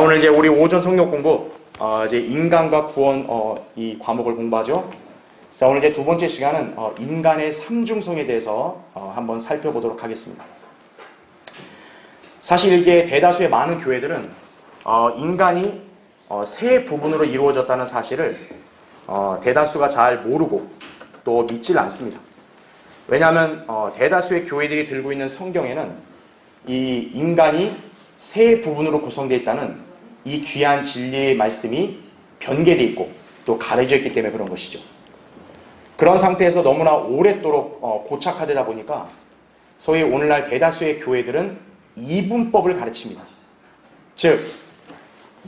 오늘 이제 우리 오전 성경 공부 이제 인간과 구원 이 과목을 공부하죠. 자, 오늘 이제 두 번째 시간은 인간의 삼중성에 대해서 한번 살펴보도록 하겠습니다. 사실 이게 대다수의 많은 교회들은 인간이 세 부분으로 이루어졌다는 사실을 대다수가 잘 모르고 또 믿질 않습니다. 왜냐하면 대다수의 교회들이 들고 있는 성경에는 이 인간이 세 부분으로 구성되어 있다는 이 귀한 진리의 말씀이 변개되어 있고 또 가려져 있기 때문에 그런 것이죠. 그런 상태에서 너무나 오랫도록 고착화되다 보니까 소위 오늘날 대다수의 교회들은 이분법을 가르칩니다. 즉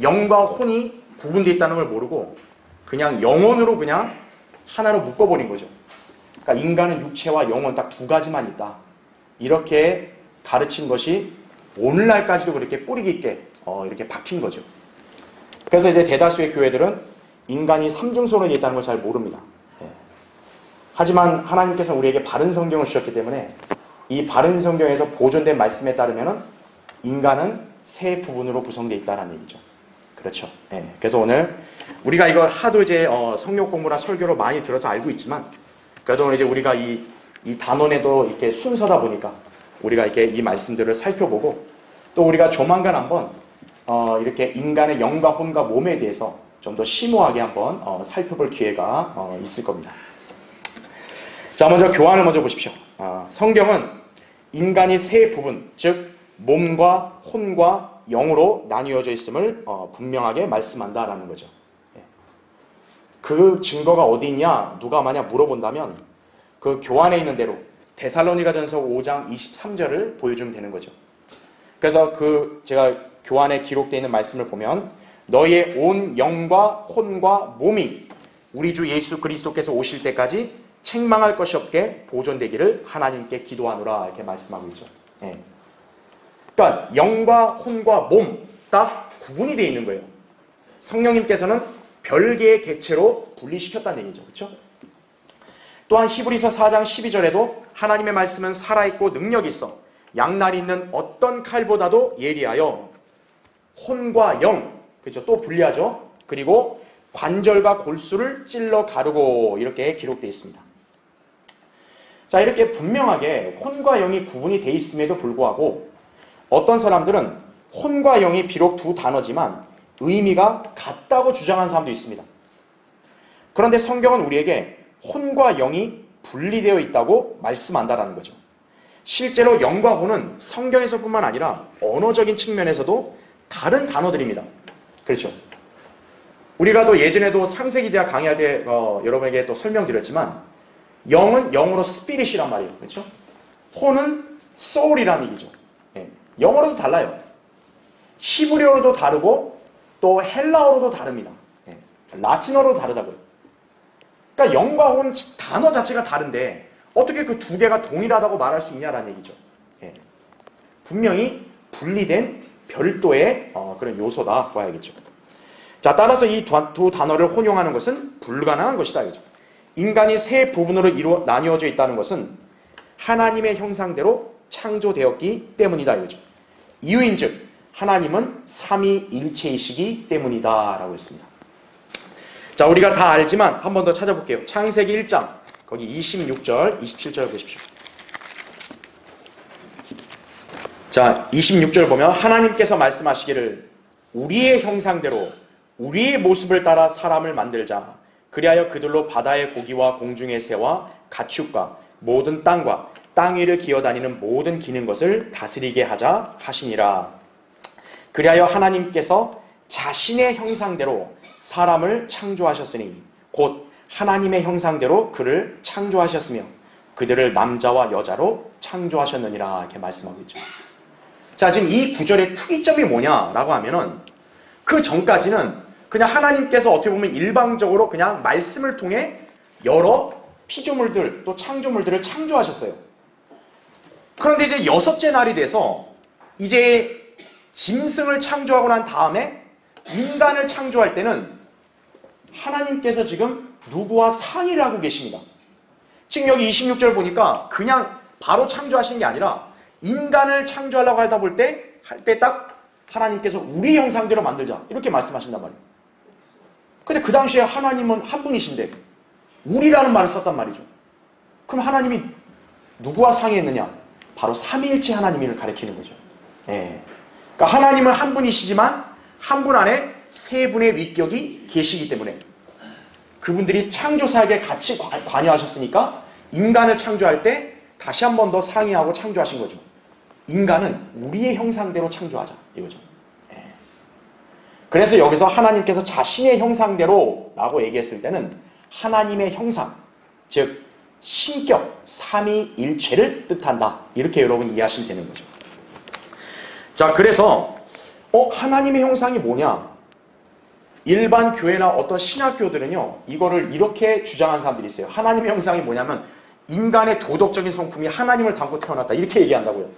영과 혼이 구분되어 있다는 걸 모르고 그냥 영혼으로 그냥 하나로 묶어버린 거죠. 그러니까 인간은 육체와 영혼 딱 두 가지만 있다. 이렇게 가르친 것이 오늘날까지도 그렇게 뿌리 깊게 이렇게 박힌 거죠. 그래서 이제 대다수의 교회들은 인간이 삼중성론이 있다는 걸 잘 모릅니다. 하지만 하나님께서는 우리에게 바른 성경을 주셨기 때문에 이 바른 성경에서 보존된 말씀에 따르면 인간은 세 부분으로 구성되어 있다는 얘기죠. 그렇죠. 그래서 오늘 우리가 이걸 하도 이제 성경 공부나 설교로 많이 들어서 알고 있지만 그래도 오늘 이제 우리가 이 단원에도 이렇게 순서다 보니까 우리가 이렇게 이 말씀들을 살펴보고 또 우리가 조만간 한번 이렇게 인간의 영과 혼과 몸에 대해서 좀 더 심오하게 한번 살펴볼 기회가 있을 겁니다. 자, 먼저 교환을 먼저 보십시오. 성경은 인간이 세 부분, 즉 몸과 혼과 영으로 나뉘어져 있음을 분명하게 말씀한다라는 거죠. 그 증거가 어디 있냐 누가 만약 물어본다면 그 교환에 있는 대로 데살로니가전서 5장 23절을 보여주면 되는 거죠. 그래서 제가 교환에 기록되어 있는 말씀을 보면 너희의 온 영과 혼과 몸이 우리 주 예수 그리스도께서 오실 때까지 책망할 것이 없게 보존되기를 하나님께 기도하노라 이렇게 말씀하고 있죠. 그러니까 영과 혼과 몸 딱 구분이 되어 있는 거예요. 성령님께서는 별개의 객체로 분리시켰다는 얘기죠. 그렇죠? 또한 히브리서 4장 12절에도 하나님의 말씀은 살아있고 능력이 있어 양날이 있는 어떤 칼보다도 예리하여 혼과 영, 그렇죠? 또 분리하죠. 그리고 관절과 골수를 찔러 가르고 이렇게 기록되어 있습니다. 자, 이렇게 분명하게 혼과 영이 구분이 되어 있음에도 불구하고 어떤 사람들은 혼과 영이 비록 두 단어지만 의미가 같다고 주장하는 사람도 있습니다. 그런데 성경은 우리에게 혼과 영이 분리되어 있다고 말씀한다라는 거죠. 실제로 영과 혼은 성경에서뿐만 아니라 언어적인 측면에서도 다른 단어들입니다. 그렇죠? 우리가 또 예전에도 창세기제학 강의할 때 여러분에게 또 설명드렸지만 영은 영어로 스피릿이란 말이에요. 그렇죠? 혼은 soul이라는 얘기죠. 영어로도 달라요. 히브리어로도 다르고 또 헬라어로도 다릅니다. 라틴어로도 다르다고요. 그러니까 영과 혼 단어 자체가 다른데 어떻게 그 두 개가 동일하다고 말할 수 있냐라는 얘기죠. 분명히 분리된 별도의 그런 요소다 봐야겠죠. 자, 따라서 이 두 단어를 혼용하는 것은 불가능한 것이다 이거죠. 인간이 세 부분으로 나뉘어져 있다는 것은 하나님의 형상대로 창조되었기 때문이다 이거죠. 이유인즉 하나님은 삼위일체이시기 때문이다 라고 했습니다. 자, 우리가 다 알지만 한 번 더 찾아볼게요. 창세기 1장 거기 26절 27절 보십시오. 자, 26절 보면 하나님께서 말씀하시기를 우리의 형상대로 우리의 모습을 따라 사람을 만들자. 그리하여 그들로 바다의 고기와 공중의 새와 가축과 모든 땅과 땅 위를 기어다니는 모든 기는 것을 다스리게 하자 하시니라. 그리하여 하나님께서 자신의 형상대로 사람을 창조하셨으니 곧 하나님의 형상대로 그를 창조하셨으며 그들을 남자와 여자로 창조하셨느니라 이렇게 말씀하고 있죠. 자, 지금 이 구절의 특이점이 뭐냐라고 하면은 그 전까지는 그냥 하나님께서 어떻게 보면 일방적으로 그냥 말씀을 통해 여러 피조물들 또 창조물들을 창조하셨어요. 그런데 이제 여섯째 날이 돼서 이제 짐승을 창조하고 난 다음에 인간을 창조할 때는 하나님께서 지금 누구와 상의를 하고 계십니다. 지금 여기 26절 보니까 그냥 바로 창조하신 게 아니라 인간을 창조하려고 하다 볼 때 딱 하나님께서 우리 형상대로 만들자 이렇게 말씀하신단 말이에요. 근데 그 당시에 하나님은 한 분이신데 우리라는 말을 썼단 말이죠. 그럼 하나님이 누구와 상의했느냐? 바로 삼위일체 하나님을 가리키는 거죠. 예. 그러니까 하나님은 한 분이시지만 한 분 안에 세 분의 위격이 계시기 때문에 그분들이 창조 사역에 같이 관여하셨으니까 인간을 창조할 때 다시 한 번 더 상의하고 창조하신 거죠. 인간은 우리의 형상대로 창조하자 이거죠. 예. 그래서 여기서 하나님께서 자신의 형상대로 라고 얘기했을 때는 하나님의 형상, 즉 신격, 삼위일체를 뜻한다. 이렇게 여러분 이해하시면 되는 거죠. 자, 그래서 하나님의 형상이 뭐냐? 일반 교회나 어떤 신학교들은요, 이거를 이렇게 주장하는 사람들이 있어요. 하나님의 형상이 뭐냐면 인간의 도덕적인 성품이 하나님을 닮고 태어났다. 이렇게 얘기한다고요.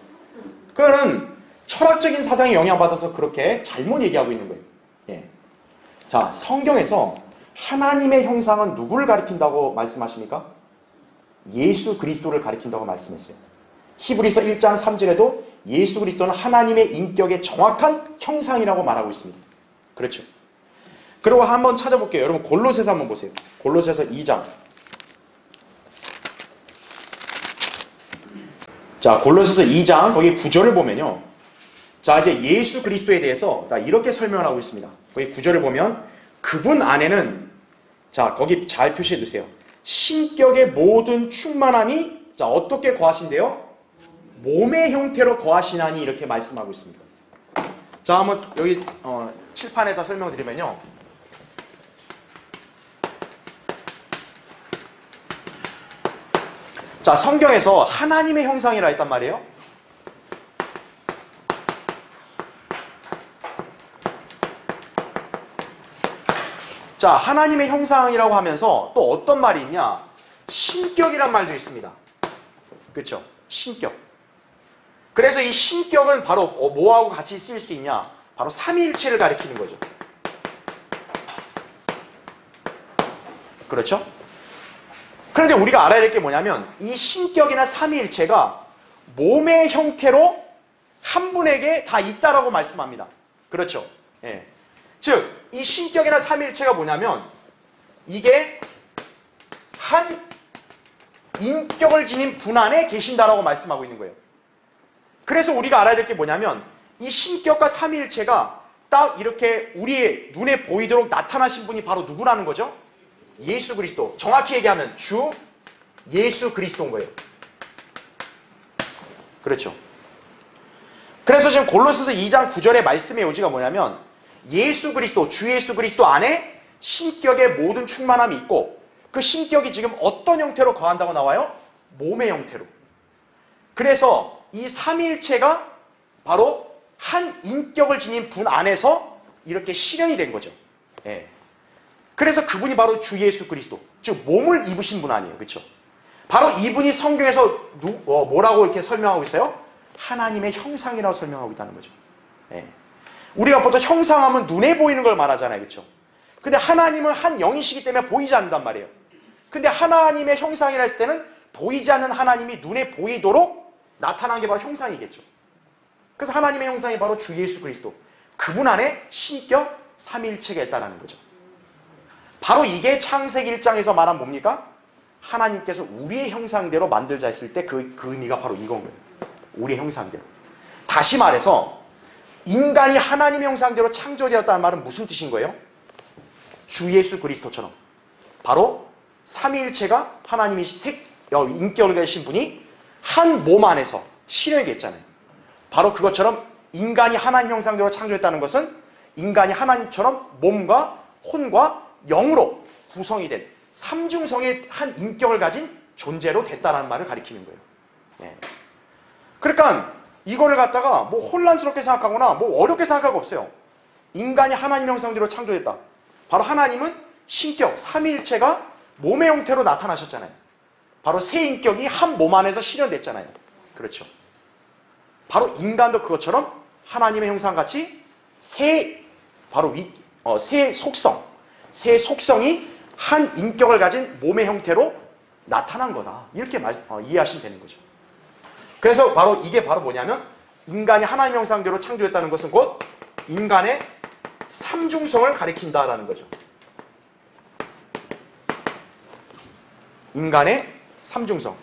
그거는 철학적인 사상에 영향받아서 그렇게 잘못 얘기하고 있는 거예요. 예. 자, 성경에서 하나님의 형상은 누구를 가리킨다고 말씀하십니까? 예수 그리스도를 가리킨다고 말씀했어요. 히브리서 1장 3절에도 예수 그리스도는 하나님의 인격의 정확한 형상이라고 말하고 있습니다. 그렇죠. 그리고 한번 찾아볼게요. 여러분 골로새서 한번 보세요. 골로새서 2장. 자, 골로새서 2장 거기 9절을 보면요. 자, 이제 예수 그리스도에 대해서 이렇게 설명을 하고 있습니다. 거기 9절을 보면 그분 안에는, 자, 거기 잘 표시해 두세요. 신격의 모든 충만함이, 자, 어떻게 거하신대요? 몸의 형태로 거하시나니 이렇게 말씀하고 있습니다. 자, 한번 여기 칠판에다 설명을 드리면요. 자, 성경에서 하나님의 형상이라 했단 말이에요. 자, 하나님의 형상이라고 하면서 또 어떤 말이 있냐? 신격이란 말도 있습니다. 그렇죠? 신격. 그래서 이 신격은 바로 뭐하고 같이 쓸 수 있냐? 바로 삼위일체를 가리키는 거죠. 그렇죠? 그런데 우리가 알아야 될 게 뭐냐면 이 신격이나 삼위일체가 몸의 형태로 한 분에게 다 있다라고 말씀합니다. 그렇죠? 예. 즉, 이 신격이나 삼위일체가 뭐냐면 이게 한 인격을 지닌 분 안에 계신다라고 말씀하고 있는 거예요. 그래서 우리가 알아야 될 게 뭐냐면 이 신격과 삼위일체가 딱 이렇게 우리의 눈에 보이도록 나타나신 분이 바로 누구라는 거죠? 예수 그리스도. 정확히 얘기하면 주 예수 그리스도인 거예요. 그렇죠. 그래서 지금 골로새서 2장 9절의 말씀의 요지가 뭐냐면 예수 그리스도, 주 예수 그리스도 안에 신격의 모든 충만함이 있고 그 신격이 지금 어떤 형태로 거한다고 나와요? 몸의 형태로. 그래서 이 삼위일체가 바로 한 인격을 지닌 분 안에서 이렇게 실현이 된 거죠. 예. 그래서 그분이 바로 주 예수 그리스도, 즉 몸을 입으신 분 아니에요. 그렇죠? 바로 이분이 성경에서 뭐라고 이렇게 설명하고 있어요? 하나님의 형상이라고 설명하고 있다는 거죠. 예. 우리가 보통 형상하면 눈에 보이는 걸 말하잖아요. 그렇죠? 근데 하나님은 한 영이시기 때문에 보이지 않는단 말이에요. 근데 하나님의 형상이라 했을 때는 보이지 않는 하나님이 눈에 보이도록 나타난 게 바로 형상이겠죠. 그래서 하나님의 형상이 바로 주 예수 그리스도, 그분 안에 신격 삼위일체가 있다는 거죠. 바로 이게 창세기 1장에서 말한 뭡니까? 하나님께서 우리의 형상대로 만들자 했을 때 그 의미가 바로 이건 거예요. 우리의 형상대로. 다시 말해서 인간이 하나님의 형상대로 창조되었다는 말은 무슨 뜻인 거예요? 주 예수 그리스도처럼 바로 삼위일체가 하나님이 인격을 가지신 분이 한 몸 안에서 실현이 됐잖아요. 바로 그것처럼 인간이 하나님 형상대로 창조했다는 것은 인간이 하나님처럼 몸과 혼과 영으로 구성이 된 삼중성의 한 인격을 가진 존재로 됐다는 말을 가리키는 거예요. 예. 그러니까 이거를 갖다가 뭐 혼란스럽게 생각하거나 뭐 어렵게 생각할 거 없어요. 인간이 하나님 형상대로 창조됐다. 바로 하나님은 신격, 삼위일체가 몸의 형태로 나타나셨잖아요. 바로 세 인격이 한 몸 안에서 실현됐잖아요. 그렇죠. 바로 인간도 그것처럼 하나님의 형상같이 세 속성, 세 속성이 한 인격을 가진 몸의 형태로 나타난 거다. 이렇게 이해하시면 되는 거죠. 그래서 바로 이게 바로 뭐냐면 인간이 하나님 형상대로 창조했다는 것은 곧 인간의 삼중성을 가리킨다라는 거죠. 인간의 삼중성.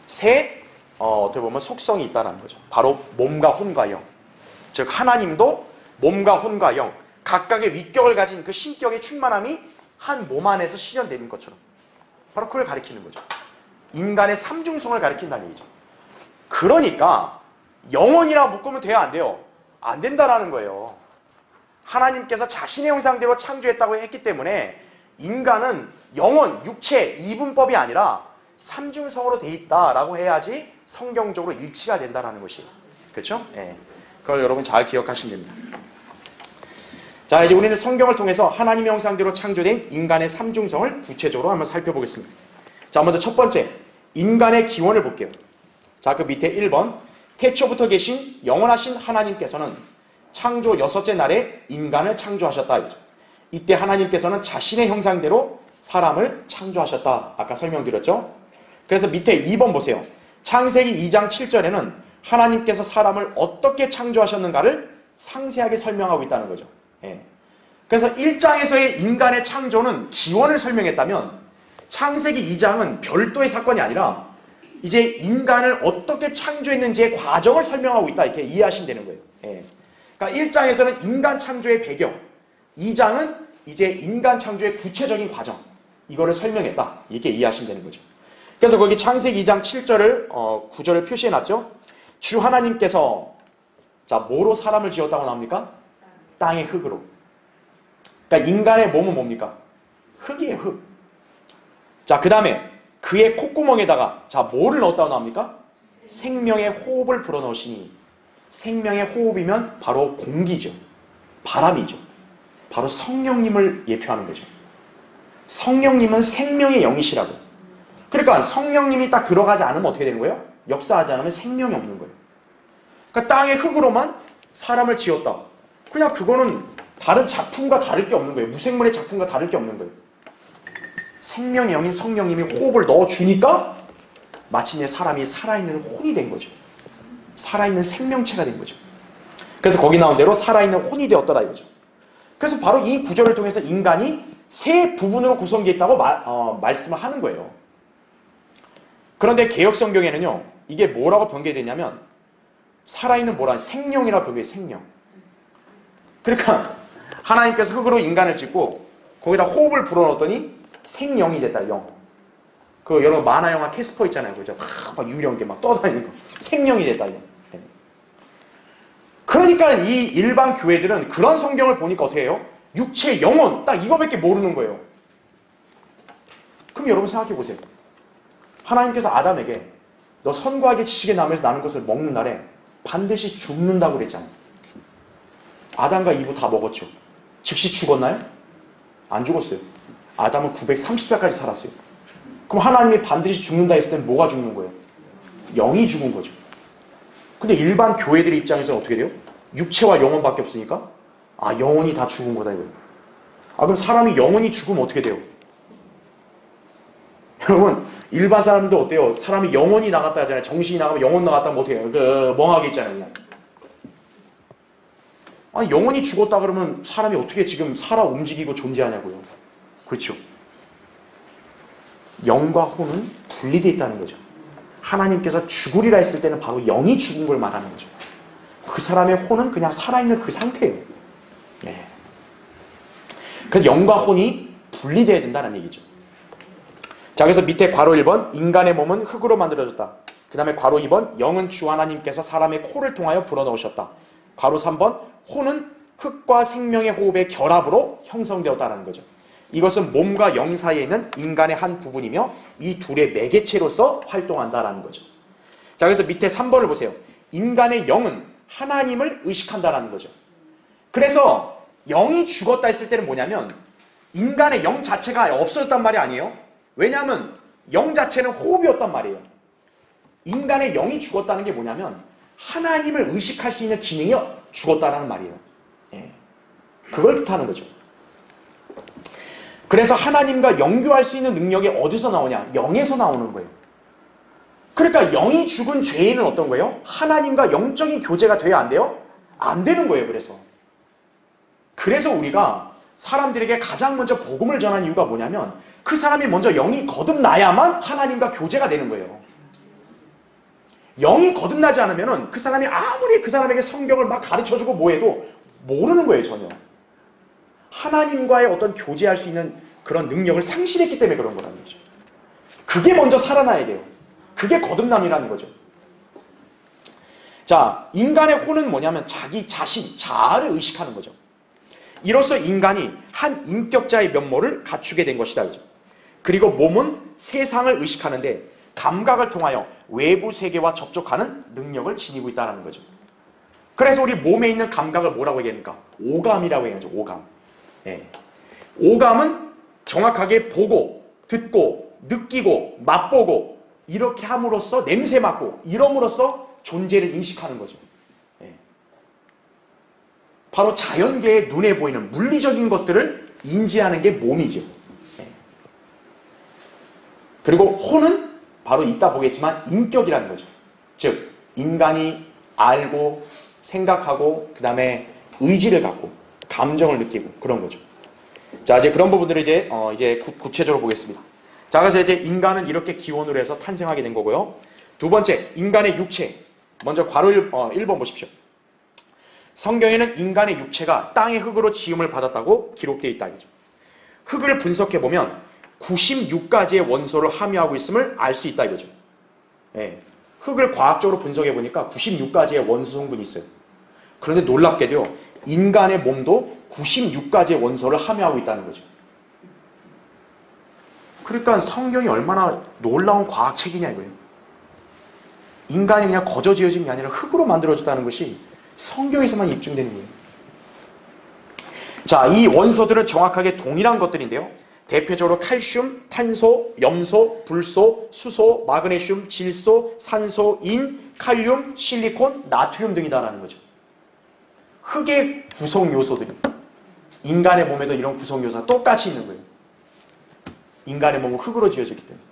어떻게 보면 속성이 있다는 거죠. 바로 몸과 혼과 영. 즉 하나님도 몸과 혼과 영, 각각의 위격을 가진 그 신격의 충만함이 한 몸 안에서 실현되는 것처럼 바로 그걸 가리키는 거죠. 인간의 삼중성을 가리킨다는 얘기죠. 그러니까 영혼이라 묶으면 돼요, 안 돼요? 안 된다라는 거예요. 하나님께서 자신의 형상대로 창조했다고 했기 때문에 인간은 영혼, 육체, 이분법이 아니라 삼중성으로 돼 있다라고 해야지 성경적으로 일치가 된다는 것이. 그렇죠? 예. 그걸 여러분 잘 기억하시면 됩니다. 자, 이제 우리는 성경을 통해서 하나님의 형상대로 창조된 인간의 삼중성을 구체적으로 한번 살펴보겠습니다. 자, 먼저 첫 번째, 인간의 기원을 볼게요. 자, 그 밑에 1번, 태초부터 계신 영원하신 하나님께서는 창조 6째 날에 인간을 창조하셨다. 이때 하나님께서는 자신의 형상대로 사람을 창조하셨다. 아까 설명드렸죠? 그래서 밑에 2번 보세요. 창세기 2장 7절에는 하나님께서 사람을 어떻게 창조하셨는가를 상세하게 설명하고 있다는 거죠. 예. 그래서 1장에서의 인간의 창조는 기원을 설명했다면 창세기 2장은 별도의 사건이 아니라 이제 인간을 어떻게 창조했는지의 과정을 설명하고 있다. 이렇게 이해하시면 되는 거예요. 예. 그러니까 1장에서는 인간 창조의 배경, 2장은 이제 인간 창조의 구체적인 과정, 이거를 설명했다. 이렇게 이해하시면 되는 거죠. 그래서 거기 창세기 2장 7절을 9절을 표시해놨죠. 주 하나님께서 자 뭐로 사람을 지었다고 나옵니까? 땅의 흙으로. 그러니까 인간의 몸은 뭡니까? 흙이에요, 흙. 자, 그 다음에 그의 콧구멍에다가 자 뭐를 넣었다고 나옵니까? 생명의 호흡을 불어넣으시니, 생명의 호흡이면 바로 공기죠. 바람이죠. 바로 성령님을 예표하는 거죠. 성령님은 생명의 영이시라고. 그러니까 성령님이 딱 들어가지 않으면 어떻게 되는 거예요? 역사하지 않으면 생명이 없는 거예요. 그러니까 땅의 흙으로만 사람을 지었다. 그냥 그거는 다른 작품과 다를 게 없는 거예요. 무생물의 작품과 다를 게 없는 거예요. 생명의 영인 성령님이 호흡을 넣어주니까 마침내 사람이 살아있는 혼이 된 거죠. 살아있는 생명체가 된 거죠. 그래서 거기 나온 대로 살아있는 혼이 되었더라 이거죠. 그래서 바로 이 구절을 통해서 인간이 세 부분으로 구성되어 있다고 말씀을 하는 거예요. 그런데 개역성경에는요, 이게 뭐라고 변개되냐면 살아있는 뭐라 생명이라 변개해요. 생명. 그러니까 하나님께서 흙으로 인간을 짓고 거기다 호흡을 불어넣었더니 생명이 됐다. 영. 그 여러분 만화 영화 캐스퍼 있잖아요. 그죠? 막 유령 게 막 떠다니는 거. 생명이 됐다. 영. 그러니까 이 일반 교회들은 그런 성경을 보니까 어떻게 해요? 육체, 영혼 딱 이거밖에 모르는 거예요. 그럼 여러분 생각해 보세요. 하나님께서 아담에게 너 선과 악의 지식의 나무에서 나는 것을 먹는 날에 반드시 죽는다고 그랬잖아요. 아담과 이브 다 먹었죠. 즉시 죽었나요? 안 죽었어요. 아담은 930살까지 살았어요. 그럼 하나님이 반드시 죽는다 했을 때는 뭐가 죽는 거예요? 영이 죽은 거죠. 근데 일반 교회들의 입장에서는 어떻게 돼요? 육체와 영혼밖에 없으니까 아 영혼이 다 죽은 거다 이거예요. 아 그럼 사람이 영혼이 죽으면 어떻게 돼요? 여러분 일반 사람들 어때요? 사람이 영혼이 나갔다 하잖아요. 정신이 나가면 영혼 나갔다 하면 어떻게 해요? 멍하게 있잖아요. 그냥. 아니 영혼이 죽었다 그러면 사람이 어떻게 지금 살아 움직이고 존재하냐고요. 그렇죠. 영과 혼은 분리되어 있다는 거죠. 하나님께서 죽으리라 했을 때는 바로 영이 죽은 걸 말하는 거죠. 그 사람의 혼은 그냥 살아있는 그 상태예요. 네. 그래서 영과 혼이 분리되어야 된다는 얘기죠. 자, 그래서 밑에 괄호 1번 인간의 몸은 흙으로 만들어졌다. 그 다음에 괄호 2번 영은 주 하나님께서 사람의 코를 통하여 불어넣으셨다. 괄호 3번 혼은 흙과 생명의 호흡의 결합으로 형성되었다는 거죠. 이것은 몸과 영 사이에 있는 인간의 한 부분이며 이 둘의 매개체로서 활동한다라는 거죠. 자, 그래서 밑에 3번을 보세요. 인간의 영은 하나님을 의식한다라는 거죠. 그래서 영이 죽었다 했을 때는 뭐냐면 인간의 영 자체가 없어졌단 말이 아니에요. 왜냐하면 영 자체는 호흡이었단 말이에요. 인간의 영이 죽었다는 게 뭐냐면 하나님을 의식할 수 있는 기능이 죽었다라는 말이에요. 예. 그걸 뜻하는 거죠. 그래서 하나님과 연교할 수 있는 능력이 어디서 나오냐? 영에서 나오는 거예요. 그러니까 영이 죽은 죄인은 어떤 거예요? 하나님과 영적인 교제가 돼야 안 돼요? 안 되는 거예요. 그래서 그래서 우리가 사람들에게 가장 먼저 복음을 전한 이유가 뭐냐면 그 사람이 먼저 영이 거듭나야만 하나님과 교제가 되는 거예요. 영이 거듭나지 않으면 그 사람이 아무리 그 사람에게 성경을 막 가르쳐주고 뭐해도 모르는 거예요, 전혀. 하나님과의 어떤 교제할 수 있는 그런 능력을 상실했기 때문에 그런 거라는 거죠. 그게 먼저 살아나야 돼요. 그게 거듭남이라는 거죠. 자, 인간의 혼은 뭐냐면 자기 자신, 자아를 의식하는 거죠. 이로써 인간이 한 인격자의 면모를 갖추게 된 것이다. 그죠? 그리고 몸은 세상을 의식하는데 감각을 통하여 외부 세계와 접촉하는 능력을 지니고 있다는 거죠. 그래서 우리 몸에 있는 감각을 뭐라고 얘기합니까? 오감이라고 얘기하죠. 오감. 예. 오감은 정확하게 보고, 듣고, 느끼고, 맛보고 이렇게 함으로써 냄새 맡고 이럼으로써 존재를 인식하는 거죠. 예. 바로 자연계의 눈에 보이는 물리적인 것들을 인지하는 게 몸이죠. 예. 그리고 혼은 바로 이따 보겠지만 인격이라는 거죠. 즉 인간이 알고 생각하고 그 다음에 의지를 갖고 감정을 느끼고 그런 거죠. 자, 이제 그런 부분들을 이제 구체적으로 보겠습니다. 자, 그래서 이제 인간은 이렇게 기원으로 해서 탄생하게 된 거고요. 두 번째, 인간의 육체. 먼저 괄호 1번 보십시오. 성경에는 인간의 육체가 땅의 흙으로 지음을 받았다고 기록되어 있다. 이죠. 흙을 분석해보면 96가지의 원소를 함유하고 있음을 알 수 있다 이거죠. 예. 흙을 과학적으로 분석해보니까 96가지의 원소 성분이 있어요. 그런데 놀랍게도요, 인간의 몸도 96가지의 원소를 함유하고 있다는 거죠. 그러니까 성경이 얼마나 놀라운 과학책이냐 이거예요. 인간이 그냥 거저 지어진 게 아니라 흙으로 만들어졌다는 것이 성경에서만 입증되는 거예요. 자, 이 원소들은 정확하게 동일한 것들인데요. 대표적으로 칼슘, 탄소, 염소, 불소, 수소, 마그네슘, 질소, 산소, 인, 칼륨, 실리콘, 나트륨 등이다라는 거죠. 흙의 구성 요소들이 인간의 몸에도 이런 구성 요소가 똑같이 있는 거예요. 인간의 몸은 흙으로 지어졌기 때문에.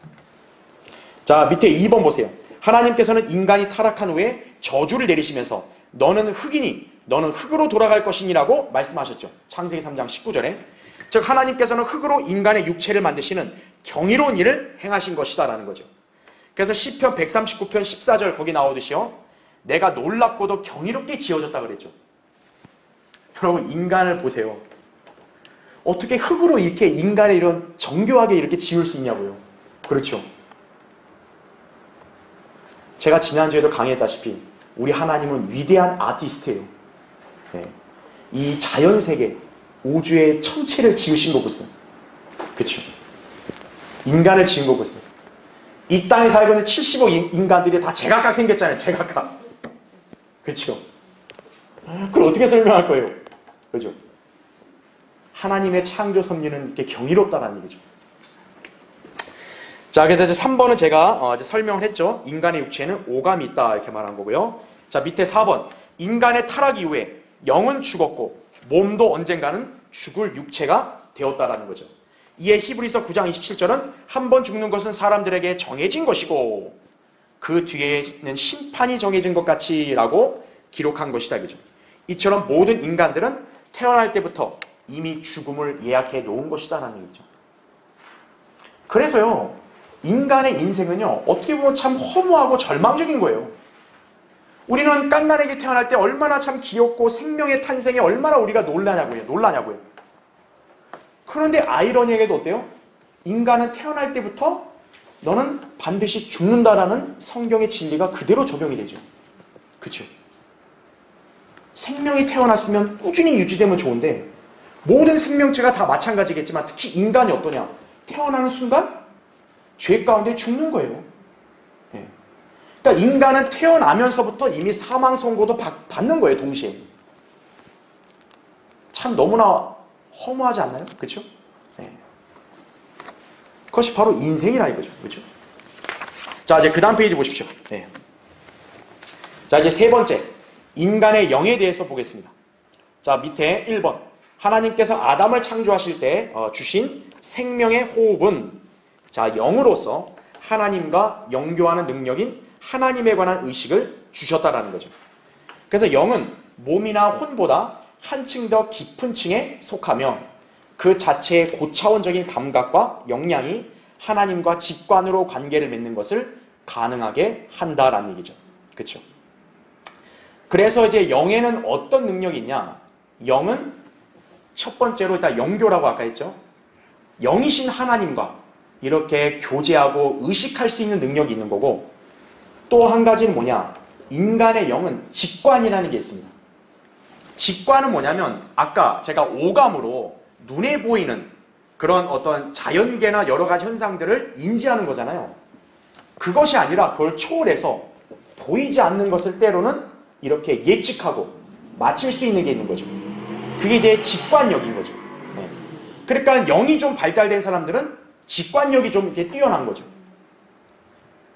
자, 밑에 2번 보세요. 하나님께서는 인간이 타락한 후에 저주를 내리시면서 너는 흙이니 너는 흙으로 돌아갈 것이니라고 말씀하셨죠. 창세기 3장 19절에. 즉 하나님께서는 흙으로 인간의 육체를 만드시는 경이로운 일을 행하신 것이다라는 거죠. 그래서 시편 139편 14절 거기 나오듯이요. 내가 놀랍고도 경이롭게 지어졌다 그랬죠. 여러분 인간을 보세요. 어떻게 흙으로 이렇게 인간을 이런 정교하게 이렇게 지을 수 있냐고요. 그렇죠. 제가 지난주에도 강의했다시피 우리 하나님은 위대한 아티스트예요. 네. 이 자연세계, 우주의 천체를 지으신 거 보세요. 그렇죠. 인간을 지은 거 보세요. 이 땅에 살고 있는 70억 인간들이 다 제각각 생겼잖아요. 제각각. 그렇죠. 그걸 어떻게 설명할 거예요? 그렇죠. 하나님의 창조 섭리는 이렇게 경이롭다는 얘기죠. 자, 그래서 이제 3번은 제가 이제 설명을 했죠. 인간의 육체에는 오감이 있다 이렇게 말한 거고요. 자, 밑에 4번. 인간의 타락 이후에 영은 죽었고 몸도 언젠가는 죽을 육체가 되었다라는 거죠. 이에 히브리서 9장 27절은 한 번 죽는 것은 사람들에게 정해진 것이고 그 뒤에는 심판이 정해진 것 같이라고 기록한 것이다. 그죠? 이처럼 모든 인간들은 태어날 때부터 이미 죽음을 예약해 놓은 것이다라는 얘기죠. 그래서요, 인간의 인생은요, 어떻게 보면 참 허무하고 절망적인 거예요. 우리는 갓난아기 태어날 때 얼마나 참 귀엽고 생명의 탄생에 얼마나 우리가 놀라냐고요. 그런데 아이러니하게도 어때요? 인간은 태어날 때부터 너는 반드시 죽는다라는 성경의 진리가 그대로 적용이 되죠. 그렇죠? 생명이 태어났으면 꾸준히 유지되면 좋은데 모든 생명체가 다 마찬가지겠지만 특히 인간이 어떠냐? 태어나는 순간 죄 가운데 죽는 거예요. 예. 그러니까 인간은 태어나면서부터 이미 사망 선고도 받는 거예요. 동시에. 참 너무나 허무하지 않나요? 그렇죠? 예. 그것이 바로 인생이라 이거죠. 그렇죠? 자, 이제 그 다음 페이지 보십시오. 예. 자, 이제 세 번째. 인간의 영에 대해서 보겠습니다. 자, 밑에 1번. 하나님께서 아담을 창조하실 때 주신 생명의 호흡은 자, 영으로서 하나님과 영교하는 능력인 하나님에 관한 의식을 주셨다라는 거죠. 그래서 영은 몸이나 혼보다 한층 더 깊은 층에 속하며 그 자체의 고차원적인 감각과 역량이 하나님과 직관으로 관계를 맺는 것을 가능하게 한다라는 얘기죠. 그렇죠? 그래서 이제 영에는 어떤 능력이 있냐? 영은 첫 번째로 일단 영교라고 아까 했죠. 영이신 하나님과 이렇게 교제하고 의식할 수 있는 능력이 있는 거고, 또 한 가지는 뭐냐? 인간의 영은 직관이라는 게 있습니다. 직관은 뭐냐면 아까 제가 오감으로 눈에 보이는 그런 어떤 자연계나 여러 가지 현상들을 인지하는 거잖아요. 그것이 아니라 그걸 초월해서 보이지 않는 것을 때로는 이렇게 예측하고 맞힐 수 있는 게 있는 거죠. 그게 이제 직관력인 거죠. 네. 그러니까 영이 좀 발달된 사람들은 직관력이 좀 이렇게 뛰어난 거죠.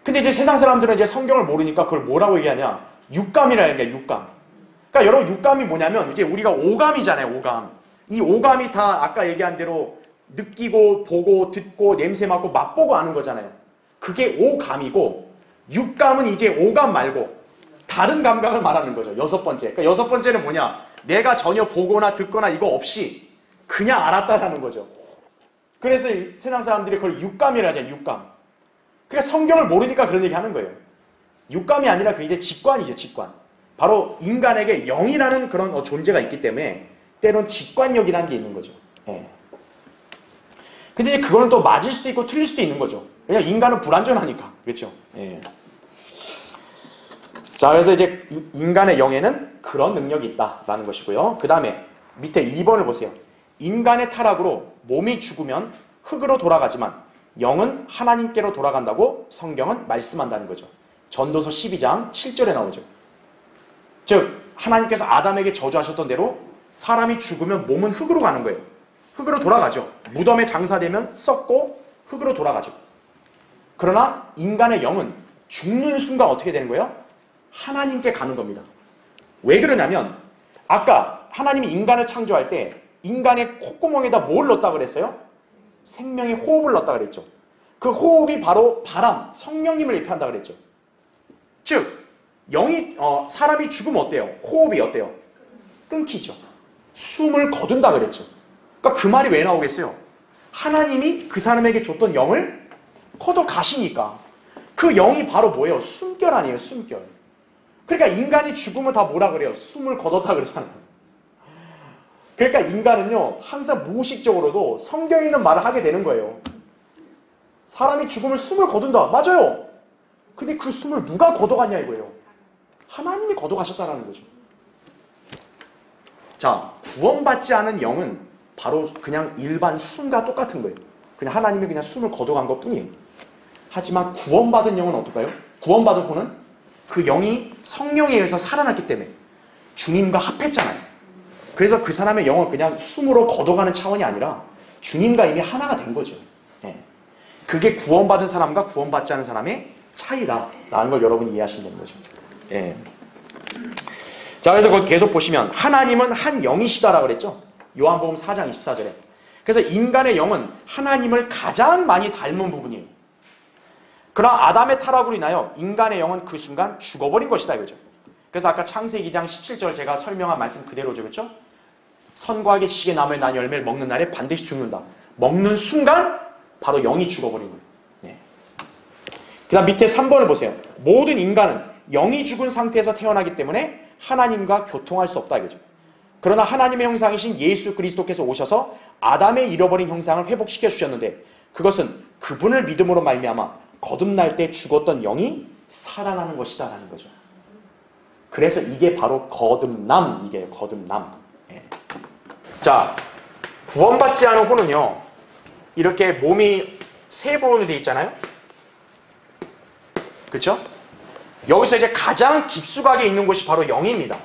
근데 이제 세상 사람들은 이제 성경을 모르니까 그걸 뭐라고 얘기하냐? 육감이라 얘기해요, 육감. 그러니까 여러분, 육감이 뭐냐면 이제 우리가 오감이잖아요, 오감. 이 오감이 다 아까 얘기한 대로 느끼고 보고 듣고 냄새 맡고 맛보고 아는 거잖아요. 그게 오감이고, 육감은 이제 오감 말고 다른 감각을 말하는 거죠. 여섯 번째. 그러니까 여섯 번째는 뭐냐? 내가 전혀 보거나 듣거나 이거 없이 그냥 알았다라는 거죠. 그래서 세상 사람들이 그걸 육감이라 하잖아요, 육감. 그러니까 성경을 모르니까 그런 얘기 하는 거예요. 육감이 아니라 그게 이제 직관이죠, 직관. 바로 인간에게 영이라는 그런 존재가 있기 때문에 때론 직관력이라는 게 있는 거죠. 예. 근데 이제 그거는 또 맞을 수도 있고 틀릴 수도 있는 거죠. 왜냐면 인간은 불완전하니까. 그렇죠? 예. 자, 그래서 이제 인간의 영에는 그런 능력이 있다라는 것이고요. 그 다음에 밑에 2번을 보세요. 인간의 타락으로 몸이 죽으면 흙으로 돌아가지만 영은 하나님께로 돌아간다고 성경은 말씀한다는 거죠. 전도서 12장 7절에 나오죠. 즉 하나님께서 아담에게 저주하셨던 대로 사람이 죽으면 몸은 흙으로 가는 거예요. 흙으로 돌아가죠. 무덤에 장사되면 썩고 흙으로 돌아가죠. 그러나 인간의 영은 죽는 순간 어떻게 되는 거예요? 하나님께 가는 겁니다. 왜 그러냐면 아까 하나님이 인간을 창조할 때 인간의 콧구멍에다 뭘 넣었다 그랬어요? 생명의 호흡을 넣었다 그랬죠. 그 호흡이 바로 바람, 성령님을 의미한다 그랬죠. 즉 사람이 죽으면 어때요? 호흡이 어때요? 끊기죠. 숨을 거둔다 그랬죠. 그러니까 그 말이 왜 나오겠어요? 하나님이 그 사람에게 줬던 영을 거둬 가시니까 그 영이 바로 뭐예요? 숨결 아니에요, 숨결. 그러니까 인간이 죽으면 다 뭐라 그래요? 숨을 거뒀다 그러잖아요. 그러니까 인간은요 항상 무의식적으로도 성경에 있는 말을 하게 되는 거예요. 사람이 죽으면 숨을 거둔다. 맞아요. 근데 그 숨을 누가 거둬갔냐 이거예요. 하나님이 거둬가셨다는 거죠. 자, 구원받지 않은 영은 바로 그냥 일반 숨과 똑같은 거예요. 그냥 하나님이 그냥 숨을 거둬간 것 뿐이에요. 하지만 구원받은 영은 어떨까요? 구원받은 호는 그 영이 성령에 의해서 살아났기 때문에 주님과 합했잖아요. 그래서 그 사람의 영은 그냥 숨으로 거둬가는 차원이 아니라 주님과 이미 하나가 된 거죠. 예. 그게 구원받은 사람과 구원받지 않은 사람의 차이다라는 걸 여러분이 이해하시면 되는 거죠. 예. 자, 그래서 거기 계속 보시면 하나님은 한 영이시다라고 그랬죠. 요한복음 4장 24절에. 그래서 인간의 영은 하나님을 가장 많이 닮은 부분이에요. 그러나 아담의 타락으로 인하여 인간의 영은 그 순간 죽어버린 것이다 이거죠. 그래서 아까 창세기 2장 17절 제가 설명한 말씀 그대로죠. 그렇죠? 선과 악의 지식의 나무의 난 열매를 먹는 날에 반드시 죽는다. 먹는 순간 바로 영이 죽어버린 거예요. 네. 그 다음 밑에 3번을 보세요. 모든 인간은 영이 죽은 상태에서 태어나기 때문에 하나님과 교통할 수 없다 이거죠. 그러나 하나님의 형상이신 예수 그리스도께서 오셔서 아담의 잃어버린 형상을 회복시켜 주셨는데 그것은 그분을 믿음으로 말미암아 거듭날 때 죽었던 영이 살아나는 것이다 라는 거죠. 그래서 이게 바로 거듭남, 이게 거듭남. 예. 자, 구원받지 않은 호는요 이렇게 몸이 세 부분으로 되어 있잖아요. 그렇죠? 여기서 이제 가장 깊숙하게 있는 곳이 바로 영입니다.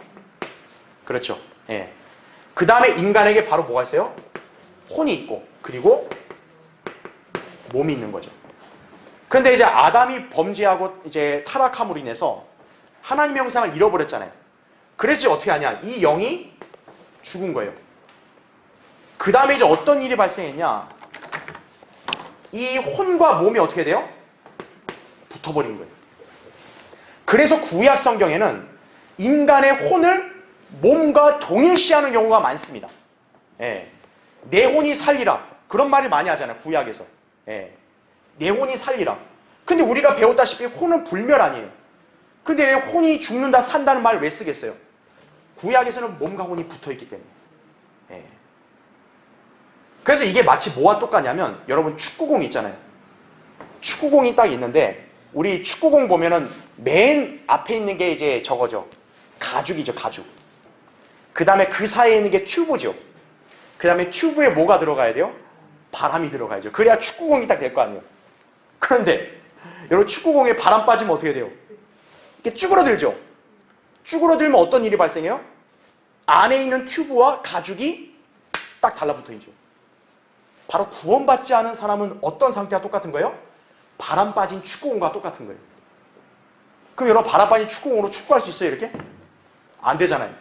그렇죠? 예. 그 다음에 인간에게 바로 뭐가 있어요? 혼이 있고 그리고 몸이 있는 거죠. 근데 이제 아담이 범죄하고 이제 타락함으로 인해서 하나님의 형상을 잃어버렸잖아요. 그래서 어떻게 하냐? 이 영이 죽은 거예요. 그 다음에 이제 어떤 일이 발생했냐? 이 혼과 몸이 어떻게 돼요? 붙어버린 거예요. 그래서 구약 성경에는 인간의 혼을 몸과 동일시하는 경우가 많습니다. 예. 내 혼이 살리라. 그런 말을 많이 하잖아요. 구약에서. 예. 내 혼이 살리라. 근데 우리가 배웠다시피 혼은 불멸 아니에요. 근데 왜 혼이 죽는다 산다는 말을 왜 쓰겠어요? 구약에서는 몸과 혼이 붙어있기 때문에. 예. 그래서 이게 마치 뭐와 똑같냐면 여러분 축구공 있잖아요. 축구공이 딱 있는데 우리 축구공 보면은 맨 앞에 있는 게 이제 저거죠. 가죽이죠. 가죽. 그 다음에 그 사이에 있는 게 튜브죠. 그 다음에 튜브에 뭐가 들어가야 돼요? 바람이 들어가야죠. 그래야 축구공이 딱 될 거 아니에요. 그런데 여러분 축구공에 바람 빠지면 어떻게 돼요? 이렇게 쭈그러들죠. 쭈그러들면 어떤 일이 발생해요? 안에 있는 튜브와 가죽이 딱 달라붙어 있죠. 바로 구원받지 않은 사람은 어떤 상태와 똑같은 거예요? 바람 빠진 축구공과 똑같은 거예요. 그럼 여러분 바람 빠진 축구공으로 축구할 수 있어요? 이렇게? 안 되잖아요.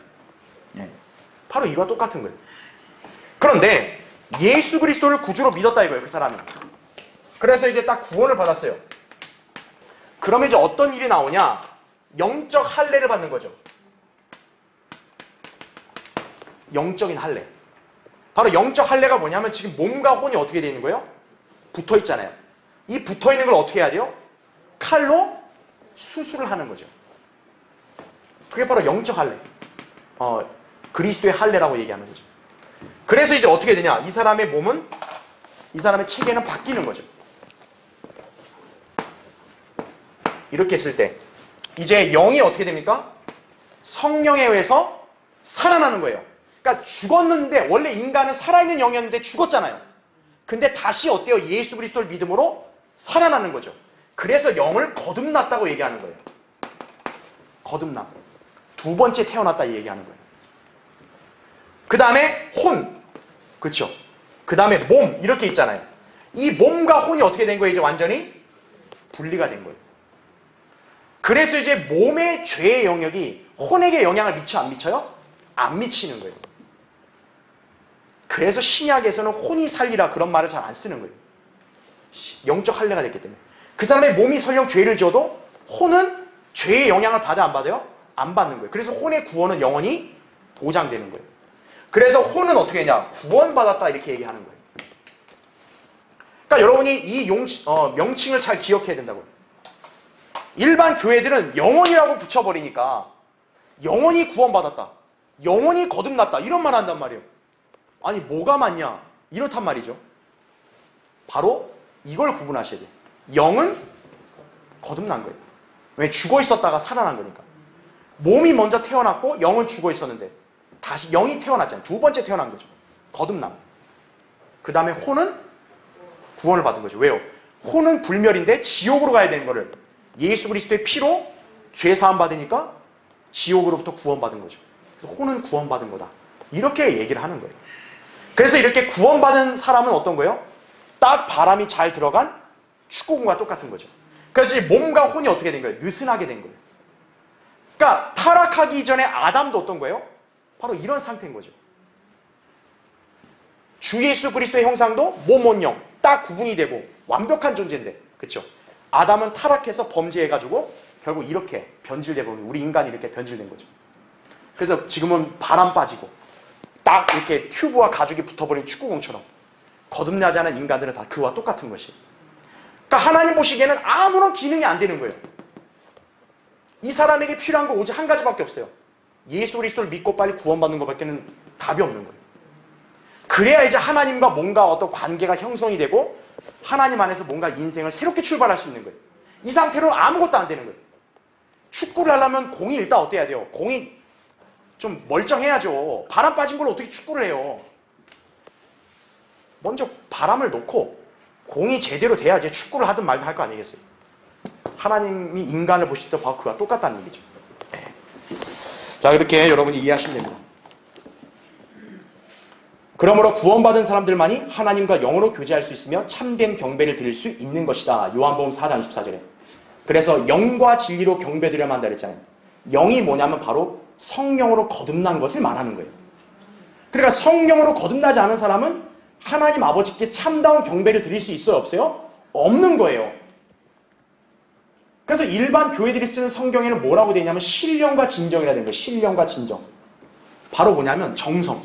바로 이거와 똑같은 거예요. 그런데 예수 그리스도를 구주로 믿었다 이거예요. 그 사람이. 그래서 이제 딱 구원을 받았어요. 그러면 이제 어떤 일이 나오냐? 영적 할례를 받는 거죠. 영적인 할례. 바로 영적 할례가 뭐냐면 지금 몸과 혼이 어떻게 되어 있는 거예요? 붙어 있잖아요. 이 붙어 있는 걸 어떻게 해야 돼요? 칼로 수술을 하는 거죠. 그게 바로 영적 할례. 그리스도의 할례라고 얘기하는 거죠. 그래서 이제 어떻게 되냐? 이 사람의 몸은, 이 사람의 체계는 바뀌는 거죠. 이렇게 했을 때 이제 영이 어떻게 됩니까? 성령에 의해서 살아나는 거예요. 그러니까 죽었는데 원래 인간은 살아있는 영이었는데 죽었잖아요. 근데 다시 어때요? 예수 그리스도를 믿음으로 살아나는 거죠. 그래서 영을 거듭났다고 얘기하는 거예요. 거듭남. 두 번째 태어났다 이 얘기하는 거예요. 그 다음에 혼. 그렇죠? 그 다음에 몸. 이렇게 있잖아요. 이 몸과 혼이 어떻게 된 거예요? 이제 완전히 분리가 된 거예요. 그래서 이제 몸의 죄의 영역이 혼에게 영향을 미쳐 안 미쳐요? 안 미치는 거예요. 그래서 신약에서는 혼이 살리라 그런 말을 잘 안 쓰는 거예요. 영적 할례가 됐기 때문에. 그 사람의 몸이 설령 죄를 지어도 혼은 죄의 영향을 받아 안 받아요? 안 받는 거예요. 그래서 혼의 구원은 영원히 보장되는 거예요. 그래서 혼은 어떻게 했냐? 구원받았다 이렇게 얘기하는 거예요. 그러니까 여러분이 이 명칭을 잘 기억해야 된다고요. 일반 교회들은 영원이라고 붙여버리니까 영원히 구원받았다, 영원히 거듭났다 이런 말 한단 말이에요. 아니 뭐가 맞냐? 이렇단 말이죠. 바로 이걸 구분하셔야 돼요. 영은 거듭난 거예요. 왜? 죽어 있었다가 살아난 거니까. 몸이 먼저 태어났고 영은 죽어 있었는데 다시 영이 태어났잖아요. 두 번째 태어난 거죠. 거듭남. 그 다음에 혼은 구원을 받은 거죠. 왜요? 혼은 불멸인데 지옥으로 가야 되는 거를 예수 그리스도의 피로 죄 사함 받으니까 지옥으로부터 구원받은 거죠. 그래서 혼은 구원받은 거다. 이렇게 얘기를 하는 거예요. 그래서 이렇게 구원받은 사람은 어떤 거예요? 딱 바람이 잘 들어간 축구공과 똑같은 거죠. 그래서 몸과 혼이 어떻게 된 거예요? 느슨하게 된 거예요. 그러니까 타락하기 전에 아담도 어떤 거예요? 바로 이런 상태인 거죠. 주 예수 그리스도의 형상도 몸, 혼, 영 딱 구분이 되고 완벽한 존재인데, 그렇죠? 아담은 타락해서 범죄해가지고 결국 이렇게 변질되고 우리 인간이 이렇게 변질된 거죠. 그래서 지금은 바람 빠지고 딱 이렇게 튜브와 가죽이 붙어버린 축구공처럼 거듭나지 않은 인간들은 다 그와 똑같은 것이. 그러니까 하나님 보시기에는 아무런 기능이 안 되는 거예요. 이 사람에게 필요한 거 오직 한 가지밖에 없어요. 예수 그리스도를 믿고 빨리 구원받는 것밖에는 답이 없는 거예요. 그래야 이제 하나님과 뭔가 어떤 관계가 형성이 되고 하나님 안에서 뭔가 인생을 새롭게 출발할 수 있는 거예요. 이 상태로는 아무것도 안 되는 거예요. 축구를 하려면 공이 일단 어때야 돼요? 공이 좀 멀쩡해야죠. 바람 빠진 걸로 어떻게 축구를 해요? 먼저 바람을 놓고 공이 제대로 돼야지 축구를 하든 말든 할 거 아니겠어요? 하나님이 인간을 보실 때 바로 그와 똑같다는 얘기죠. 네. 자, 이렇게 여러분이 이해하시면 됩니다. 그러므로 구원받은 사람들만이 하나님과 영으로 교제할 수 있으며 참된 경배를 드릴 수 있는 것이다. 요한복음 4장 24절에. 그래서 영과 진리로 경배드려야만 한다 그랬잖아요. 영이 뭐냐면 바로 성령으로 거듭난 것을 말하는 거예요. 그러니까 성령으로 거듭나지 않은 사람은 하나님 아버지께 참다운 경배를 드릴 수 있어요? 없어요? 없는 거예요. 그래서 일반 교회들이 쓰는 성경에는 뭐라고 되어 있냐면 신령과 진정이라는 거예요. 신령과 진정. 바로 뭐냐면 정성.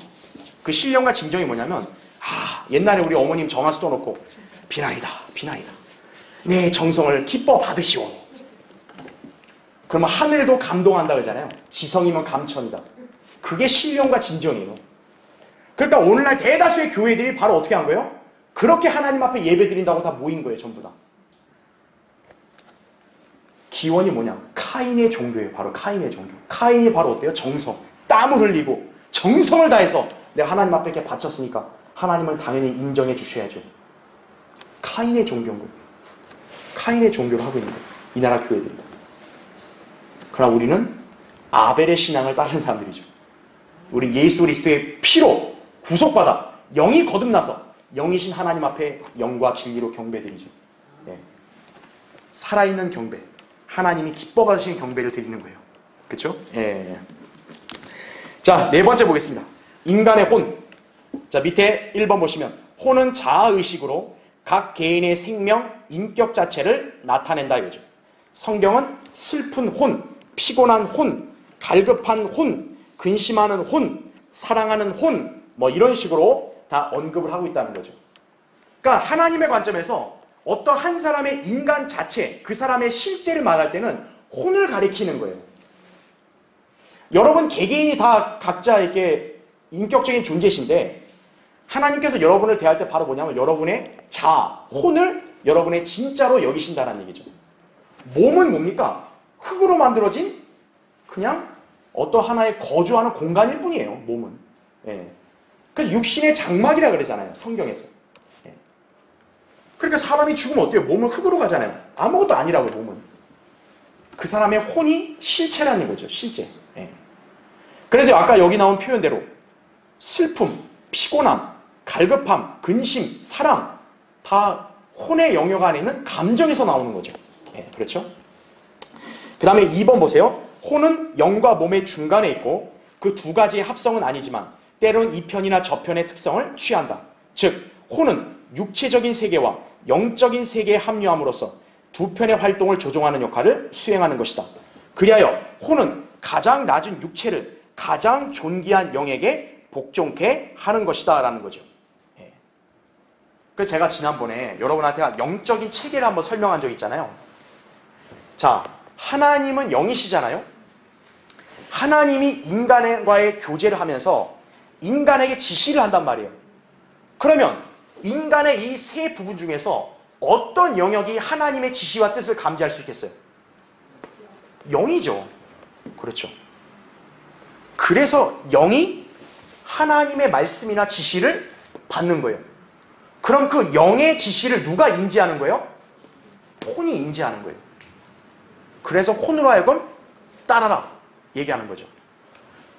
그 신령과 진정이 뭐냐면 옛날에 우리 어머님 정화 쏟아놓고 비나이다 비나이다 내 정성을 기뻐 받으시오. 그러면 하늘도 감동한다 그러잖아요. 지성이면 감천이다. 그게 신령과 진정이에요. 그러니까 오늘날 대다수의 교회들이 바로 어떻게 한 거예요? 그렇게 하나님 앞에 예배 드린다고 다 모인 거예요. 전부 다. 기원이 뭐냐? 카인의 종교예요. 바로 카인의 종교. 카인이 바로 어때요? 정성. 땀을 흘리고 정성을 다해서 내가 하나님 앞에 이렇게 바쳤으니까 하나님은 당연히 인정해 주셔야죠. 카인의 종교인 거예요. 카인의 종교를 하고 있는 거예요. 이 나라 교회들이. 그러나 우리는 아벨의 신앙을 따르는 사람들이죠. 우린 예수 그리스도의 피로 구속받아 영이 거듭나서 영이신 하나님 앞에 영과 진리로 경배드리죠. 네. 살아있는 경배. 하나님이 기뻐 받으시는 경배를 드리는 거예요. 그렇죠? 예. 자, 네 번째 보겠습니다. 인간의 혼. 자, 밑에 1번 보시면 혼은 자아의식으로 각 개인의 생명, 인격 자체를 나타낸다 이거죠. 성경은 슬픈 혼, 피곤한 혼, 갈급한 혼, 근심하는 혼, 사랑하는 혼, 뭐 이런 식으로 다 언급을 하고 있다는 거죠. 그러니까 하나님의 관점에서 어떤 한 사람의 인간 자체, 그 사람의 실제를 말할 때는 혼을 가리키는 거예요. 여러분 개개인이 다 각자 이렇게 인격적인 존재신데 하나님께서 여러분을 대할 때 바로 뭐냐면 여러분의 자아, 혼을 여러분의 진짜로 여기신다는 얘기죠. 몸은 뭡니까? 흙으로 만들어진 그냥 어떤 하나의 거주하는 공간일 뿐이에요. 몸은. 예. 그래서 육신의 장막이라 그러잖아요. 성경에서. 예. 그러니까 사람이 죽으면 어때요? 몸은 흙으로 가잖아요. 아무것도 아니라고 몸은. 그 사람의 혼이 실체라는 거죠. 실제. 예. 그래서 아까 여기 나온 표현대로 슬픔, 피곤함, 갈급함, 근심, 사랑 다 혼의 영역 안에 있는 감정에서 나오는 거죠. 예, 그렇죠? 그 다음에 2번 보세요. 혼은 영과 몸의 중간에 있고 그 두 가지의 합성은 아니지만 때론 이편이나 저편의 특성을 취한다. 즉 혼은 육체적인 세계와 영적인 세계에 합류함으로써 두 편의 활동을 조종하는 역할을 수행하는 것이다. 그리하여 혼은 가장 낮은 육체를 가장 존귀한 영에게 복종케 하는 것이다 라는 거죠. 예. 그래서 제가 지난번에 여러분한테 영적인 체계를 한번 설명한 적 있잖아요. 자, 하나님은 영이시잖아요. 하나님이 인간과의 교제를 하면서 인간에게 지시를 한단 말이에요. 그러면 인간의 이 세 부분 중에서 어떤 영역이 하나님의 지시와 뜻을 감지할 수 있겠어요? 영이죠. 그렇죠. 그래서 영이 하나님의 말씀이나 지시를 받는 거예요. 그럼 그 영의 지시를 누가 인지하는 거예요? 혼이 인지하는 거예요. 그래서 혼으로 하여금 따라라 얘기하는 거죠.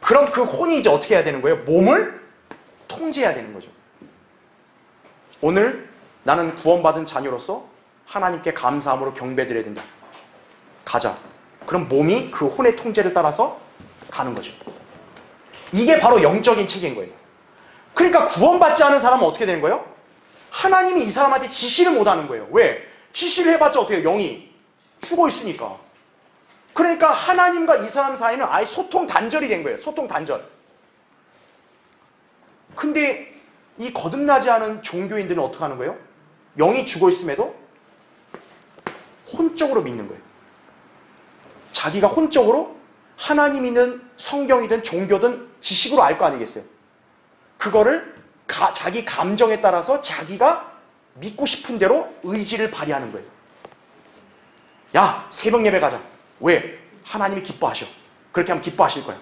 그럼 그 혼이 이제 어떻게 해야 되는 거예요? 몸을 통제해야 되는 거죠. 오늘 나는 구원받은 자녀로서 하나님께 감사함으로 경배드려야 된다. 가자. 그럼 몸이 그 혼의 통제를 따라서 가는 거죠. 이게 바로 영적인 체계인 거예요. 그러니까 구원받지 않은 사람은 어떻게 되는 거예요? 하나님이 이 사람한테 지시를 못하는 거예요. 왜? 지시를 해봤자 어때요? 영이 죽어 있으니까. 그러니까 하나님과 이 사람 사이는 아예 소통 단절이 된 거예요. 소통 단절. 근데 이 거듭나지 않은 종교인들은 어떻게 하는 거예요? 영이 죽어 있음에도 혼적으로 믿는 거예요. 자기가 혼적으로 하나님이든 성경이든 종교든 지식으로 알 거 아니겠어요? 그거를 자기 감정에 따라서 자기가 믿고 싶은 대로 의지를 발휘하는 거예요. 야, 새벽 예배 가자. 왜? 하나님이 기뻐하셔. 그렇게 하면 기뻐하실 거야.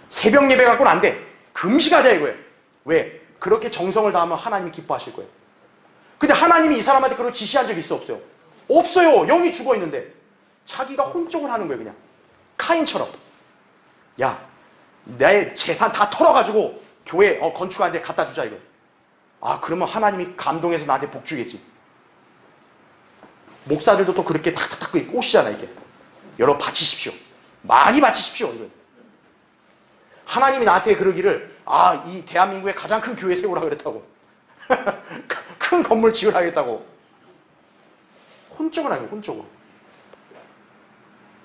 새벽 예배 갖고는 안 돼. 금식하자 이거예요. 왜? 그렇게 정성을 다하면 하나님이 기뻐하실 거예요. 근데 하나님이 이 사람한테 그걸 지시한 적이 있어 없어요? 없어요. 영이 죽어 있는데. 자기가 혼종을 하는 거예요. 그냥 카인처럼. 야, 내 재산 다 털어가지고 교회 건축하는데 갖다 주자 이거. 아, 그러면 하나님이 감동해서 나한테 복 주겠지. 목사들도 또 그렇게 탁탁탁 꼬시잖아 이게. 여러분 바치십시오. 많이 바치십시오. 이거. 하나님이 나한테 그러기를 이 대한민국의 가장 큰 교회 세우라 그랬다고. 큰 건물 지으라 했다고. 혼적을 하는 거예요. 혼적으로.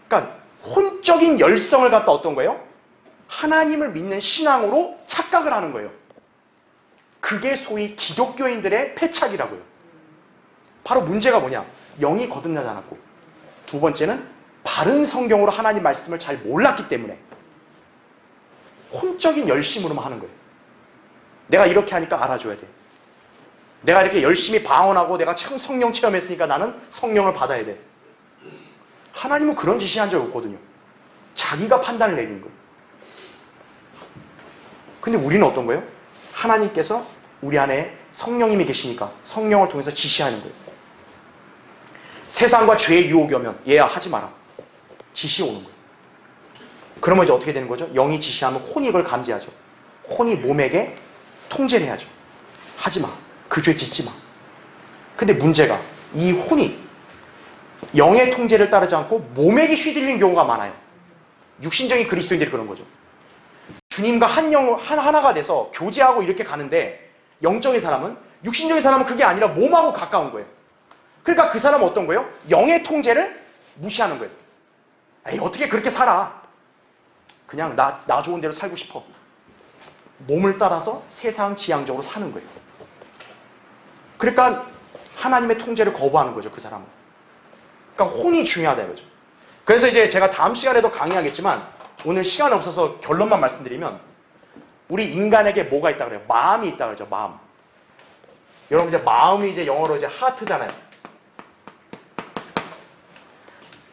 그러니까 혼적인 열성을 갖다 어떤 거예요? 하나님을 믿는 신앙으로 착각을 하는 거예요. 그게 소위 기독교인들의 패착이라고요. 바로 문제가 뭐냐? 영이 거듭나지 않았고, 두 번째는 바른 성경으로 하나님 말씀을 잘 몰랐기 때문에 혼적인 열심으로만 하는 거예요. 내가 이렇게 하니까 알아줘야 돼. 내가 이렇게 열심히 방언하고 내가 참 성령 체험했으니까 나는 성령을 받아야 돼. 하나님은 그런 지시한 적 없거든요. 자기가 판단을 내리는 거예요. 근데 우리는 어떤 거예요? 하나님께서 우리 안에 성령님이 계시니까 성령을 통해서 지시하는 거예요. 세상과 죄의 유혹이 오면 얘야 하지 마라. 지시 오는 거예요. 그러면 이제 어떻게 되는 거죠? 영이 지시하면 혼이 그걸 감지하죠. 혼이 몸에게 통제를 해야죠. 하지 마. 그 죄 짓지 마. 근데 문제가 이 혼이 영의 통제를 따르지 않고 몸에게 휘둘리는 경우가 많아요. 육신적인 그리스도인들이 그런 거죠. 주님과 하나가 돼서 교제하고 이렇게 가는데 영적인 사람은, 육신적인 사람은 그게 아니라 몸하고 가까운 거예요. 그러니까 그 사람은 어떤 거예요? 영의 통제를 무시하는 거예요. 에이, 어떻게 그렇게 살아? 그냥 나 좋은 대로 살고 싶어. 몸을 따라서 세상 지향적으로 사는 거예요. 그러니까 하나님의 통제를 거부하는 거죠, 그 사람은. 그러니까 혼이 중요하다 이거죠. 그래서 이제 제가 다음 시간에도 강의하겠지만 오늘 시간 없어서 결론만 말씀드리면, 우리 인간에게 뭐가 있다 그래요? 마음이 있다 그러죠, 마음. 여러분 이제 마음이 이제 영어로 이제 하트잖아요.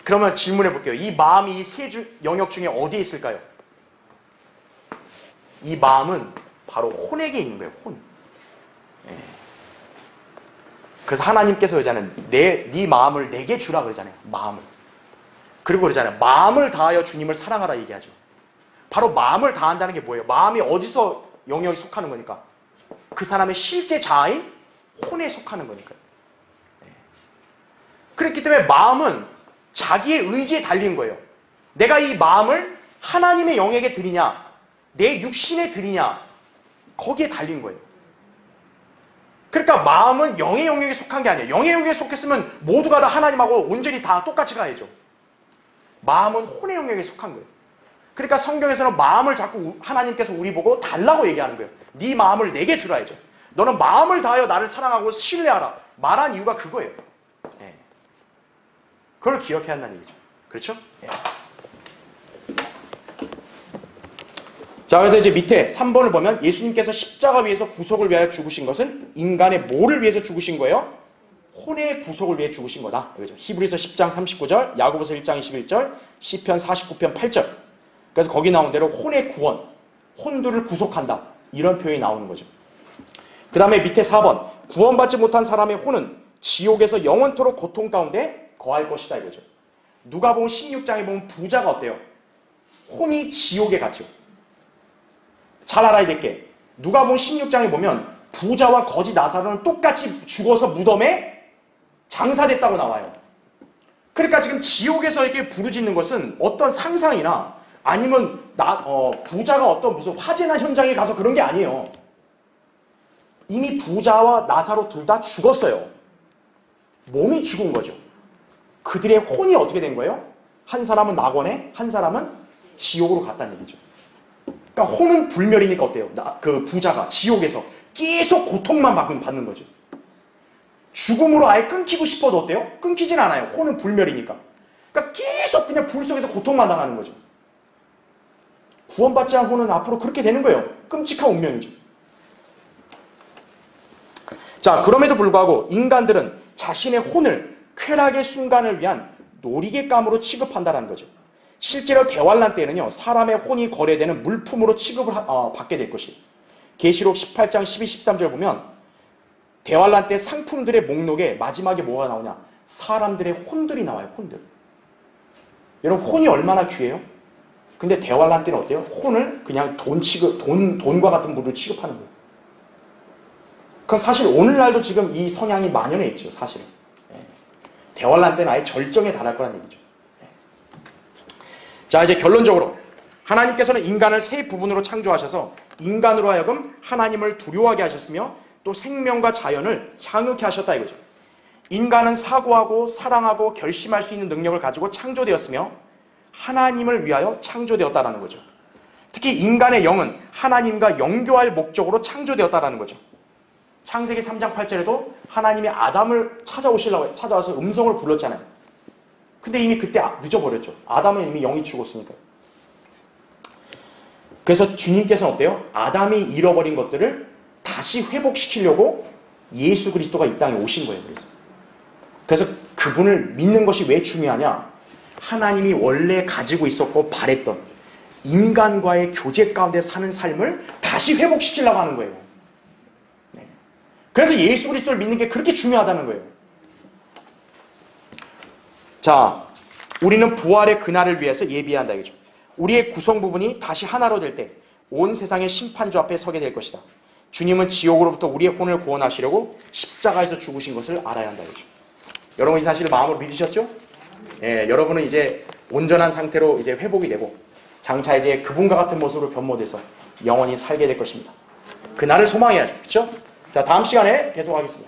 그러면 질문해 볼게요. 이 마음이 이 세 영역 중에 어디에 있을까요? 이 마음은 바로 혼에게 있는 거예요, 혼. 예. 그래서 하나님께서 그러잖아요. 네 마음을 내게 주라 그러잖아요. 마음을. 그리고 그러잖아요. 마음을 다하여 주님을 사랑하라 얘기하죠. 바로 마음을 다한다는 게 뭐예요? 마음이 어디서 영역이 속하는 거니까? 그 사람의 실제 자아인 혼에 속하는 거니까요. 네. 그렇기 때문에 마음은 자기의 의지에 달린 거예요. 내가 이 마음을 하나님의 영에게 드리냐, 내 육신에 드리냐, 거기에 달린 거예요. 그러니까 마음은 영의 영역에 속한 게 아니에요. 영의 영역에 속했으면 모두가 다 하나님하고 온전히 다 똑같이 가야죠. 마음은 혼의 영역에 속한 거예요. 그러니까 성경에서는 마음을 자꾸 하나님께서 우리 보고 달라고 얘기하는 거예요. 네 마음을 내게 주라 해죠. 너는 마음을 다하여 나를 사랑하고 신뢰하라. 말한 이유가 그거예요. 네. 그걸 기억해야 한다는 얘기죠. 그렇죠? 네. 자, 그래서 이제 밑에 3번을 보면 예수님께서 십자가 위에서 구속을 위하여 죽으신 것은 인간의 뭐를 위해서 죽으신 거예요? 혼의 구속을 위해 죽으신 거다. 그죠? 히브리서 10장 39절, 야고보서 1장 21절, 시편 49편 8절. 그래서 거기 나온 대로 혼의 구원, 혼들을 구속한다. 이런 표현이 나오는 거죠. 그 다음에 밑에 4번, 구원받지 못한 사람의 혼은 지옥에서 영원토록 고통 가운데 거할 것이다 이거죠. 누가복음 16장에 보면 부자가 어때요? 혼이 지옥에 갔죠. 잘 알아야 될 게, 누가복음 16장에 보면 부자와 거지 나사로는 똑같이 죽어서 무덤에 장사됐다고 나와요. 그러니까 지금 지옥에서 이렇게 부르짖는 것은 어떤 상상이나 아니면 부자가 어떤 무슨 화재나 현장에 가서 그런 게 아니에요. 이미 부자와 나사로 둘 다 죽었어요. 몸이 죽은 거죠. 그들의 혼이 어떻게 된 거예요? 한 사람은 낙원에, 한 사람은 지옥으로 갔다는 얘기죠. 그러니까 혼은 불멸이니까 어때요? 그 부자가 지옥에서 계속 고통만 받는 거죠. 죽음으로 아예 끊기고 싶어도 어때요? 끊기진 않아요. 혼은 불멸이니까. 그러니까 계속 그냥 불 속에서 고통만 당하는 거죠. 구원받지 않은 혼은 앞으로 그렇게 되는 거예요. 끔찍한 운명이죠. 자, 그럼에도 불구하고 인간들은 자신의 혼을 쾌락의 순간을 위한 놀이개감으로 취급한다는 거죠. 실제로 대환란 때에는요, 사람의 혼이 거래되는 물품으로 취급을 받게 될 것이에요. 계시록 18장 12, 13절 보면 대환란 때 상품들의 목록에 마지막에 뭐가 나오냐? 사람들의 혼들이 나와요. 혼들. 여러분, 혼이 얼마나 귀해요? 근데 대환란 때는 어때요? 혼을 그냥 돈과 같은 물을 취급하는 거예요. 그건 사실 오늘날도 지금 이 성향이 만연해 있죠. 사실은. 대환란 때는 아예 절정에 달할 거란 얘기죠. 자, 이제 결론적으로 하나님께서는 인간을 세 부분으로 창조하셔서 인간으로 하여금 하나님을 두려워하게 하셨으며 또 생명과 자연을 향유케 하셨다 이거죠. 인간은 사고하고 사랑하고 결심할 수 있는 능력을 가지고 창조되었으며 하나님을 위하여 창조되었다라는 거죠. 특히 인간의 영은 하나님과 영교할 목적으로 창조되었다라는 거죠. 창세기 3장 8절에도 하나님이 아담을 찾아와서 음성을 불렀잖아요. 근데 이미 그때 늦어버렸죠. 아담은 이미 영이 죽었으니까요. 그래서 주님께서는 어때요? 아담이 잃어버린 것들을 다시 회복시키려고 예수 그리스도가 이 땅에 오신 거예요. 그래서 그분을 믿는 것이 왜 중요하냐? 하나님이 원래 가지고 있었고 바랬던 인간과의 교제 가운데 사는 삶을 다시 회복시키려고 하는 거예요. 네. 그래서 예수 그리스도를 믿는 게 그렇게 중요하다는 거예요. 자, 우리는 부활의 그날을 위해서 예비한다 이거죠. 우리의 구성 부분이 다시 하나로 될 때 온 세상의 심판주 앞에 서게 될 것이다. 주님은 지옥으로부터 우리의 혼을 구원하시려고 십자가에서 죽으신 것을 알아야 한다 이거죠. 여러분 이 사실을 마음으로 믿으셨죠? 예, 여러분은 이제 온전한 상태로 이제 회복이 되고 장차 이제 그분과 같은 모습으로 변모돼서 영원히 살게 될 것입니다. 그날을 소망해야죠. 그렇죠? 자, 다음 시간에 계속하겠습니다.